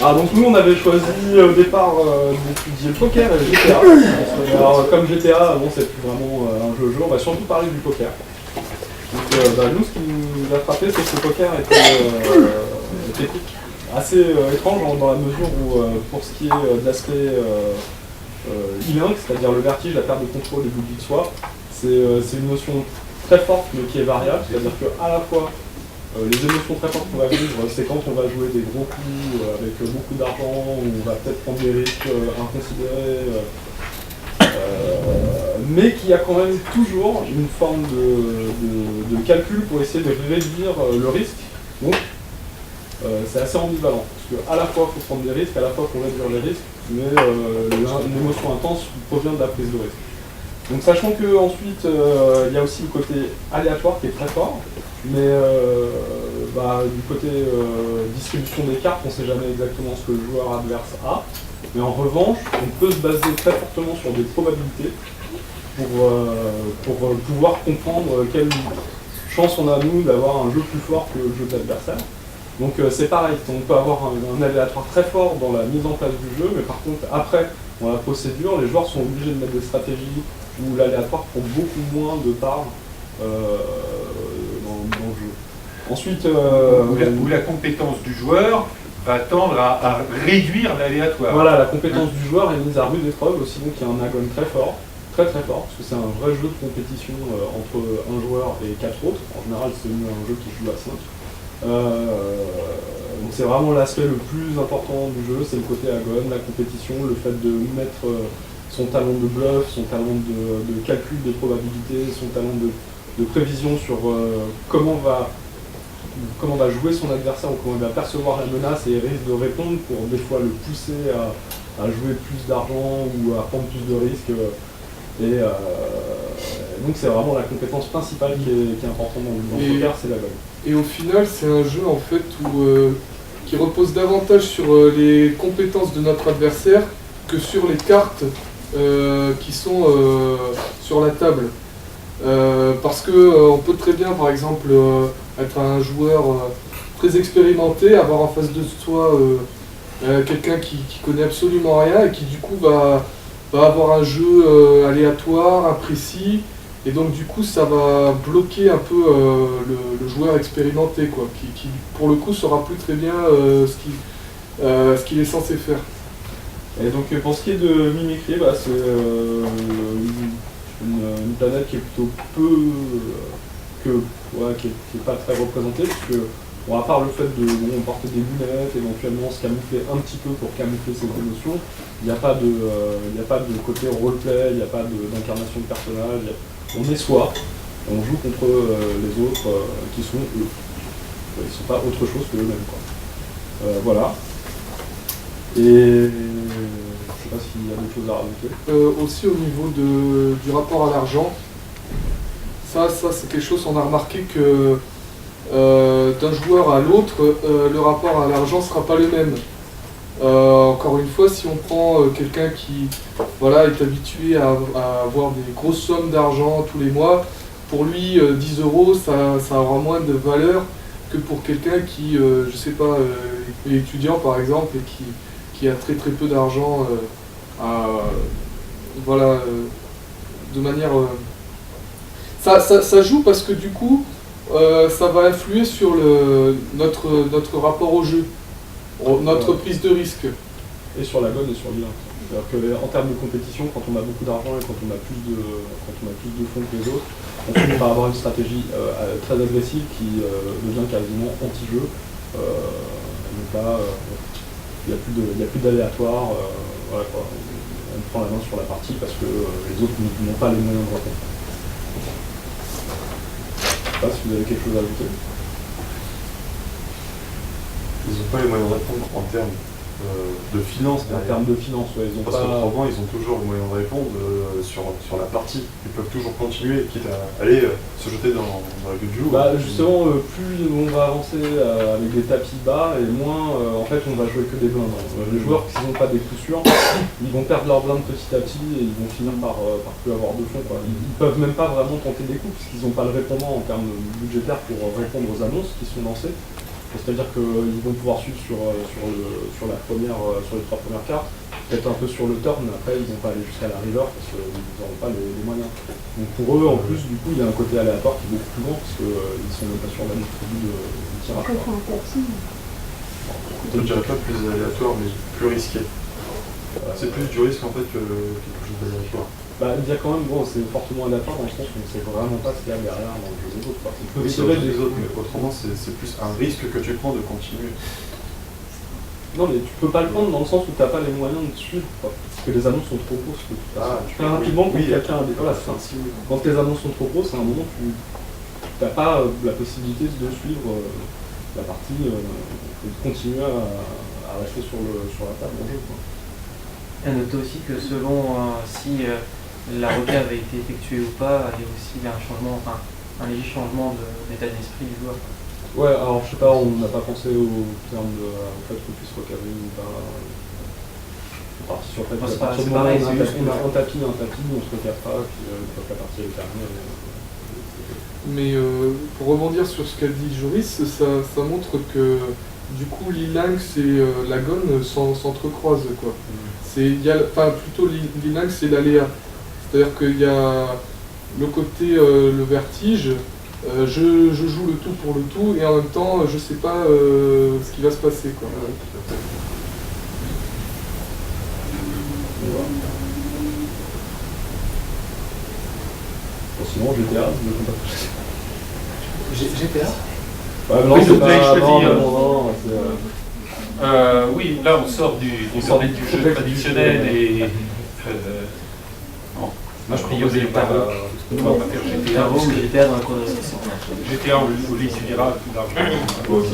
Ah, donc nous on avait choisi au départ d'étudier le poker et le GTA. Alors comme GTA, bon c'est plus vraiment un jeu, on va surtout parler du poker. Donc nous ce qui nous a frappé c'est que le poker était assez étrange dans la mesure où pour ce qui est de l'aspect I-Link, c'est-à-dire le vertige, la perte de contrôle et l'oubli de soi, c'est une notion très forte mais qui est variable, c'est-à-dire qu'à la fois les émotions très fortes qu'on va vivre, c'est quand on va jouer des gros coups avec beaucoup d'argent, où on va peut-être prendre des risques inconsidérés, mais qu'il y a quand même toujours une forme de calcul pour essayer de réduire le risque. Donc, c'est assez ambivalent, parce qu'à la fois il faut prendre des risques, à la fois il faut réduire les risques, mais une émotion intense provient de la prise de risque. Donc sachant qu'ensuite il y a aussi le côté aléatoire qui est très fort, mais du côté distribution des cartes, on ne sait jamais exactement ce que le joueur adverse a, mais en revanche, on peut se baser très fortement sur des probabilités pour pouvoir comprendre quelle chance on a nous d'avoir un jeu plus fort que le jeu de l'adversaire. Donc c'est pareil, on peut avoir un aléatoire très fort dans la mise en place du jeu, mais par contre après, dans la procédure, les joueurs sont obligés de mettre des stratégies où l'aléatoire prend beaucoup moins de part dans le jeu. Ensuite, où la compétence du joueur va tendre à réduire l'aléatoire. Voilà, la compétence du joueur est mise à rude épreuve, aussi donc il y a un agon très fort, très fort, parce que c'est un vrai jeu de compétition entre un joueur et 4 autres. En général, c'est un jeu qui se joue à 5. Donc c'est vraiment l'aspect le plus important du jeu, c'est le côté agon, la compétition, le fait de mettre son talent de bluff, son talent de calcul des probabilités, son talent de prévision sur comment va jouer son adversaire ou comment il va percevoir la menace et risque de répondre pour des fois le pousser à jouer plus d'argent ou à prendre plus de risques. Donc c'est vraiment la compétence principale qui est importante dans le poker, c'est la gomme. Et au final, c'est un jeu en fait qui repose davantage sur les compétences de notre adversaire que sur les cartes qui sont sur la table. Parce que on peut très bien, par exemple, être un joueur très expérimenté, avoir en face de soi quelqu'un qui connaît absolument rien et qui du coup va avoir un jeu aléatoire, imprécis, et donc du coup ça va bloquer un peu le joueur expérimenté, quoi, qui pour le coup saura plus très bien ce qu'il est censé faire. Et donc pour ce qui est de Mimicry, c'est une planète qui est plutôt qui est pas très représentée, puisque bon, à part le fait de porter des lunettes, éventuellement se camoufler un petit peu pour camoufler ses émotions, il n'y a pas de côté roleplay, il n'y a pas d'incarnation de personnage, on est soi, on joue contre les autres qui sont eux. Ils ne sont pas autre chose que eux-mêmes, quoi. Voilà. Et je ne sais pas s'il y a d'autres choses à rajouter. Aussi au niveau du rapport à l'argent, ça c'est quelque chose qu'on a remarqué que d'un joueur à l'autre, le rapport à l'argent ne sera pas le même. Encore une fois, si on prend quelqu'un qui est habitué à avoir des grosses sommes d'argent tous les mois, pour lui 10 euros ça aura moins de valeur que pour quelqu'un qui, est étudiant par exemple et qui a très peu d'argent de manière... Ça joue parce que du coup, ça va influer sur notre rapport au jeu, notre prise de risque. Et sur la bonne et sur l'IA. C'est-à-dire qu'en termes de compétition, quand on a beaucoup d'argent et quand on a plus de fonds que les autres, on finit par avoir une stratégie très agressive qui devient quasiment anti-jeu. Donc là, il n'y a plus d'aléatoire. Voilà, quoi. On prend la main sur la partie parce que les autres n'ont pas les moyens de répondre. Je ne sais pas si vous avez quelque chose à ajouter. Ils n'ont pas les moyens de répondre en termes de finances. En termes de finances, ouais, ils ont parce pas... qu'autrement, ils ont toujours le moyen de répondre sur la partie. Ils peuvent toujours continuer, quitte à aller se jeter dans la gueule du loup. Justement, plus on va avancer avec des tapis bas, et moins en fait on va jouer que des blindes. Les joueurs qui n'ont pas des coups sûrs, ils vont perdre leur blinde petit à petit et ils vont finir par plus avoir de fonds, quoi. Ils peuvent même pas vraiment tenter des coups, puisqu'ils n'ont pas le répondant en termes budgétaires pour répondre aux annonces qui sont lancées. C'est-à-dire qu'ils vont pouvoir suivre sur les 3 premières cartes, peut-être un peu sur le turn, mais après ils vont pas aller jusqu'à la river parce qu'ils n'auront pas les moyens. Donc pour eux, en plus, du coup, il y a un côté aléatoire qui est beaucoup plus grand parce qu'ils sont même pas sûrs d'aller jusqu'au bout du tirage. Je ne dirais pas plus aléatoire, mais plus risqué. C'est plus du risque en fait que quelque chose d'aléatoire. Bah, il y a quand même, bon, c'est fortement aléatoire dans le sens où on ne sait vraiment pas ce qu'il y a derrière dans le jeu des autres. Quoi. Oui, c'est vrai des autres, mais autrement, c'est plus un risque que tu prends de continuer. Non, mais tu peux pas le prendre dans le sens où tu n'as pas les moyens de suivre. Quoi. Parce que les annonces sont trop grosses. Tu peux rapidement quand quelqu'un a des. Voilà, c'est ça. Quand les annonces sont trop grosses, à un moment, tu n'as pas la possibilité de suivre la partie, de continuer à rester sur la table en jeu. Quoi. À noter aussi que selon si la requête avait été effectuée ou pas, il y a aussi un léger changement d'état d'esprit du joueur. Ouais, alors je sais pas, on n'a pas pensé au terme au fait qu'on puisse recaver ou pas. Sur le fait C'est qu'à partir du moment pareil, où c'est juste on a un tapis, on se recave pas, puis une fois que la partie est terminée. Mais pour rebondir sur ce qu'a dit Joris, ça montre que du coup l'e-lynx et la gonne s'entrecroisent quoi. Plutôt l'e-lynx c'est l'aléa. C'est-à-dire qu'il y a le côté le vertige, je joue le tout pour le tout et en même temps je sais pas ce qui va se passer quoi. Bon, sinon GTA, je ne compte pas. GTA Ouais, non, Oui, c'est donc là, il pas. choisit, Non, c'est. Oui, là on sort du domaine du jeu traditionnel et non, Moi, a priori on va pas faire GTA. GTA dans la cour de récréation. GTA on l'étudiera plus largement. Ok.